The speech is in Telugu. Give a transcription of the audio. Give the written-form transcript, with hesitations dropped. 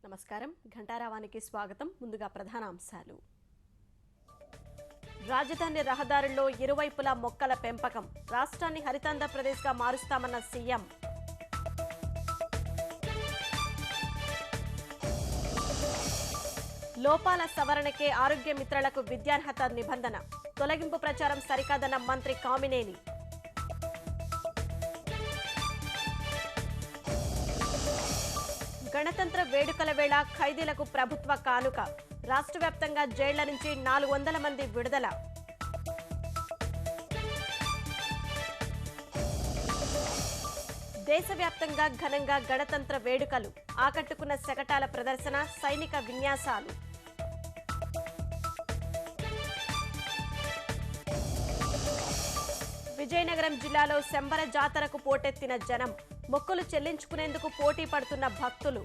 నమస్కారం ఘంటారావానికి స్వాగతం. ముందుగా ప్రధాన అంశాలు. రాజధాని రహదారుల్లో ఇరువైపులా మొక్కల పెంపకం, రాష్ట్రాన్ని హరితాంధ్రప్రదేశ్గా మారుస్తామన్న సీఎం. లోపాల సవరణకే ఆరోగ్య మిత్రులకు విద్యార్హత నిబంధన, తొలగింపు ప్రచారం సరికాదన్న మంత్రి కామినేని. గణతంత్ర వేడుకల వేళ ఖైదీలకు ప్రభుత్వ కానుక, రాష్ట్ర వ్యాప్తంగా జైళ్ల నుంచి 400 మంది విడుదల. దేశవ్యాప్తంగా ఘనంగా గణతంత్ర వేడుకలు, ఆకట్టుకున్న శకటాల ప్రదర్శన, సైనిక విన్యాసాలు. విజయనగరం జిల్లాలో శంబర జాతరకు పోటెత్తిన జనం, మొక్కులు చెల్లించుకునేందుకు పోటీ పడుతున్న భక్తులు.